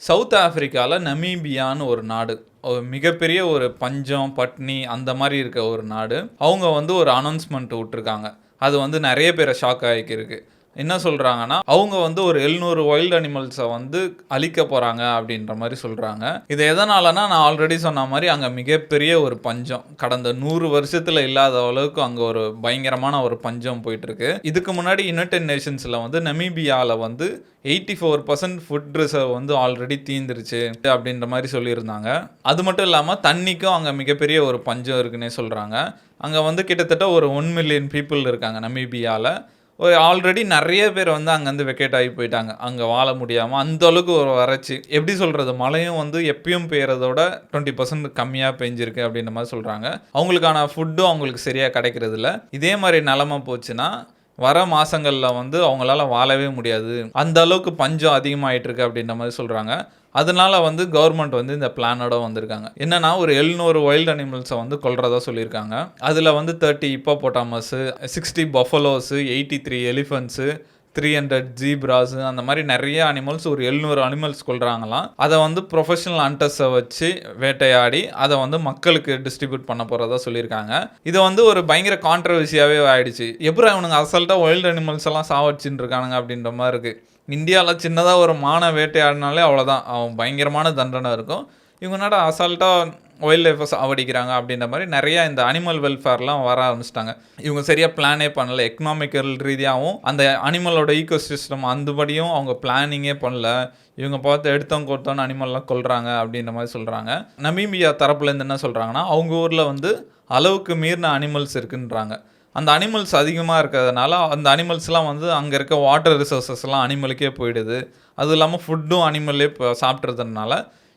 South ஆப்பிரிக்கால நமீபியான்னு ஒரு நாடு. ஒரு மிகப்பெரிய ஒரு பஞ்சம், பட்னி அந்த மாரி இருக்க ஒரு நாடு. அவங்க வந்து ஒரு அனௌன்ஸ்மென்ட் விட்டுருக்காங்க. அது வந்து நெறைய பேர ஷாக் ஆக்கியிருக்கு. என்ன சொல்றாங்கன்னா, அவங்க வந்து ஒரு 700 வைல்ட் அனிமல்ஸ வந்து அழிக்க போறாங்க அப்படின்ற மாரி சொல்றாங்க. இது எதனாலனா, நான் ஆல்ரெடி சொன்ன மாரி அங்க மிகப்பெரிய ஒரு பஞ்சம். கடந்த 100 வருஷத்துல இல்லாத அளவுக்கு அங்க ஒரு பயங்கரமான ஒரு பஞ்சம் போயிட்டுருக்கு. இதுக்கு முன்னாடி யுனைட்டட் நேஷன்ஸ்ல வந்து நமீபியால வந்து 84% ஃபுட் ரிசர்வ் வந்து ஆல்ரெடி தீர்ந்துருச்சு அப்படின்ற மாரி சொல்லியிருந்தாங்க. அது மட்டும் இல்லாம தண்ணிக்கும் அங்க மிகப்பெரிய ஒரு பஞ்சம் இருக்குன்னே சொல்றாங்க. அங்க வந்து கிட்டத்தட்ட ஒரு 1 மில்லியன் பீப்பிள் இருக்காங்க நமீபியால. ஒரு ஆல்ரெடி நெறைய பேர் வந்து அங்கருந்து வெக்கேட் ஆகி போயிட்டாங்க. அங்க வாழ முடியாம அந்த அளவுக்கு ஒரு வறட்சி. எப்படி சொல்றது? மழையும் வந்து எப்பயும் பெய்றதோட 20% கம்மியா பெய்ஞ்சிருக்கு அப்படின்ற மாரி சொல்றாங்க. அவங்களுக்கான ஃபுட்டும் அவங்களுக்கு சரியா கிடைக்கிறதில்ல. இதே மாரி நெலைம போச்சுன்னா வர மாசங்கள்ல வந்து அவங்களால வாழவே முடியாது. அந்த அளவுக்கு பஞ்சம் அதிகமாயிட்டு இருக்கு அப்படின்ற மாரி சொல்றாங்க. அதனால வந்து கவர்ன்மெண்ட் வந்து இந்த பிளானோட வந்திருக்காங்க. என்னன்னா ஒரு 700 வைல்ட் அனிமல்ஸ வந்து கொல்றதா சொல்லியிருக்காங்க. அதுல வந்து 30 ஹிப்போபோட்டாமஸ், 60 பஃபலோஸ், 83 எலிஃபண்ட்ஸ், 300 ஜீப்ராஸ் அந்த மாரி நெறைய அனிமல்ஸ் ஒரு 700 அனிமல்ஸ் கொல்றாங்களாம். அத வந்து ப்ரொஃபஷனல் ஹண்டர்ஸ வச்சு வேட்டையாடி அத வந்து மக்களுக்கு டிஸ்ட்ரிபியூட் பண்ண போறதா சொல்லியிருக்காங்க. இது வந்து ஒரு பயங்கர கான்ட்ரோவர்சியாவே ஆயிடுச்சு. எப்புட்றா இவனுங்க அசால்ட்டா வைல்ட் அனிமல்ஸ் எல்லாம் சாவடிச்சுட்டு இருக்கானுங்க அப்படின்ற மாரி இருக்கு. இந்தியால சின்னதா ஒரு மானை வேட்டையாடினாலே அவ்வளோதான். அவன் பயங்கரமான தண்டனை இருக்கும். இவங்க என்னடா அசால்ட்டா வைல்ட் லைஃப்ப சாவடிக்கிறாங்க அப்படின்ற மாரி நெறைய இந்த அனிமல் வெல்ஃபேர்லாம் வர ஆரம்பிச்சுட்டாங்க. இவங்க சரியா பிளானே பண்ணல. எக்கனாமிக்கல் ரீதியாவும் அந்த அனிமலோட ஈக்கோசிஸ்டம் அந்தபடியும் அவங்க பிளானிங்கே பண்ணல. இவங்க பார்த்து எடுத்தோம் கவுத்தோம்னு அனிமல்லாம் கொல்றாங்க அப்படின்ற மாரி சொல்றாங்க. நமீபியா தரப்புலேருந்து என்ன சொல்றாங்கன்னா, அவங்க ஊர்ல வந்து அளவுக்கு மீறின அனிமல்ஸ் இருக்குன்றாங்க. அந்த அனிமல்ஸ் அதிகமா இருக்கிறதுனால, அந்த அனிமல்ஸ்லாம் வந்து அங்க இருக்க வாட்டர் ரிசோர்ஸஸ்லாம் அனிமலுக்கே போயிடுது. அதுவும் இல்லாம ஃபுட்டும் அனிமலே சாப்பிட்றதுனால,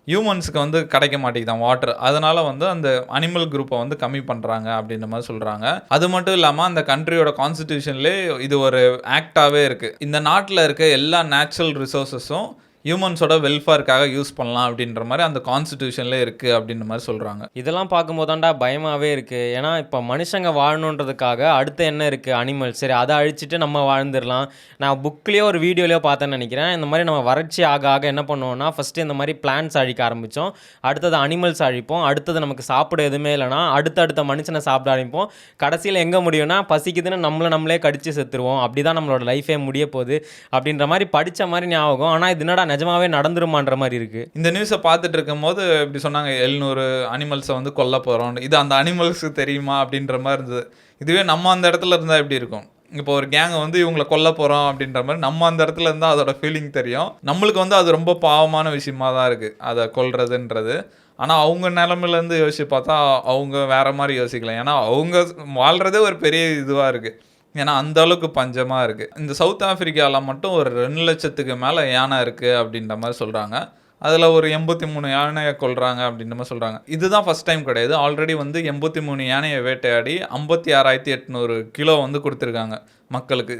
ஹியூமன்ஸுக்கு வந்து கிடைக்க மாட்டேங்குதாம் வாட்டர். அதனால வந்து அந்த அனிமல் குரூப்ப வந்து கம்மி பண்றாங்க அப்படின்ற மாரி சொல்றாங்க. அது மட்டும் இல்லாம அந்த கண்ட்ரியோட கான்ஸ்டிடியூஷன்லயே இது ஒரு ஆக்ட்டாவே இருக்கு. இந்த நாட்டுல இருக்க எல்லா நேச்சுரல் ரிசோர்ஸஸும் ஹியூமன்ஸோட வெல்ஃபேர்க்காக யூஸ் பண்ணலாம் அப்படின்ற மாரி அந்த கான்ஸ்டிடியூஷன்ல இருக்கு அப்படின்ற மாரி சொல்றாங்க. இதெல்லாம் பார்க்கும்போது தான்டா பயமாவே இருக்கு. ஏன்னா, இப்ப மனுஷங்க வாழணுன்றதுக்காக அடுத்து என்ன இருக்கு? அனிமல். சரி அத அழிச்சுட்டு நம்ம வாழ்ந்துரலாம். நான் புக்லயோ ஒரு வீடியோலயோ பார்த்தேன்னு நெனைக்கிறேன். இந்த மாரி நம்ம வறட்சி ஆக ஆக என்ன பண்ணுவோம்னா, ஃபர்ஸ்ட்டு இந்த மாரி பிளான்ட்ஸ் அழிக்க ஆரம்பிச்சோம். அடுத்தது அனிமல்ஸ் அழிப்போம். அடுத்தது நமக்கு சாப்பிட எதுவுமே இல்லன்னா, அடுத்த மனுஷன சாப்பிட ஆரம்பிப்போம். கடைசியில எங்க முடியும்னா, பசிக்குதுன்னு நம்மளே கடிச்சு செத்துருவோம். அப்படிதான் நம்மளோட லைஃபே முடிய போகுது. அப்படின்ற மாரி படிச்ச மாரி ஞாபகம். ஆனா இது என்னடா நிஜமாவே நடந்துருமான்ற மாரி இருக்கு. இந்த நியூஸ பார்த்துட்டு இருக்கும்போது இப்படி சொன்னாங்க 700 அனிமல்ஸ வந்து கொல்ல போறோம். இது அந்த அனிமல்ஸ்க்கு தெரியுமா? அப்படின்ற மாரி இருந்தது. இதுவே நம்ம அந்த இடத்துல இருந்தா எப்படி இருக்கும்? இப்போ ஒரு கேங் வந்து இவங்கள கொல்ல போறோம் அப்படின்ற மாரி நம்ம அந்த இடத்துல இருந்தா அதோட ஃபீலிங் தெரியும். நம்மளுக்கு வந்து அது ரொம்ப பாவமான விஷயமா தான் இருக்கு. அத கொல்றதுன்றது. ஆனா அவங்க நிலைமையிலேருந்து யோசிச்சு பார்த்தா அவங்க வேற மாரி யோசிக்கலாம். ஏன்னா அவங்க வாழ்றதே ஒரு பெரிய இதுவா இருக்கு. ஏன்னா அந்த அளவுக்கு பஞ்சமா இருக்கு. இந்த சவுத் ஆப்பிரிக்கால மட்டும் ஒரு 2,00,000க்கு மேல யானை இருக்கு அப்படின்ற மாரி சொல்றாங்க. அதுல ஒரு 83 யானைய கொல்றாங்க அப்படின்ற மாரி சொல்றாங்க. இதுதான் ஃபர்ஸ்ட் டைம் கிடையாது. ஆல்ரெடி வந்து 83 யானைய வேட்டையாடி 56,800 கிலோ வந்து குடுத்துருக்காங்க மக்களுக்கு.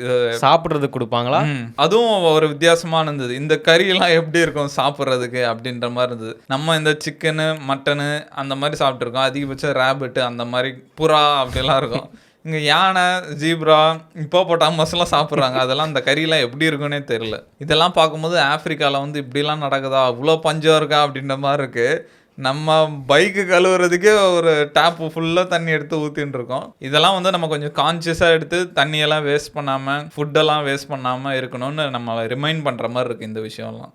சாப்பிடுறதுக்கு குடுப்பாங்களா? அதுவும் ஒரு வித்தியாசமா இருந்தது. இந்த கறிலாம் எப்படி இருக்கும் சாப்பிடுறதுக்கு அப்படின்ற மாரி இருந்தது. நம்ம இந்த சிக்கனு, மட்டனு அந்த மாரி சாப்பிட்டுருக்கோம். அதிகபட்சம் ராபிட் அந்த மாரி புறா அப்படிலாம் இருக்கும். இங்க யானை, ஜீப்ரா, ஹிப்போபோட்டாமஸ்லாம் சாப்பிடுறாங்க. அதெல்லாம் அந்த கறிலாம் எப்படி இருக்குன்னே தெரியல. இதெல்லாம் பார்க்கும்போது ஆப்பிரிக்கால வந்து இப்படிலாம் நடக்குதா? அவ்ளோ பஞ்சம் இருக்கா? அப்படின்ற மாரி இருக்கு. நம்ம பைக்கு கழுவுறதுக்கே ஒரு டேப் ஃபுல்லா தண்ணி எடுத்து ஊத்தின்னு இருக்கோம். இதெல்லாம் வந்து நம்ம கொஞ்சம் கான்ஷியஸா எடுத்து தண்ணியெல்லாம் வேஸ்ட் பண்ணாம, ஃபுட்டெல்லாம் வேஸ்ட் பண்ணாம இருக்கணும்னு நம்மள ரிமைண்ட் பண்ற மாரி இருக்கு இந்த விஷயம்லாம்.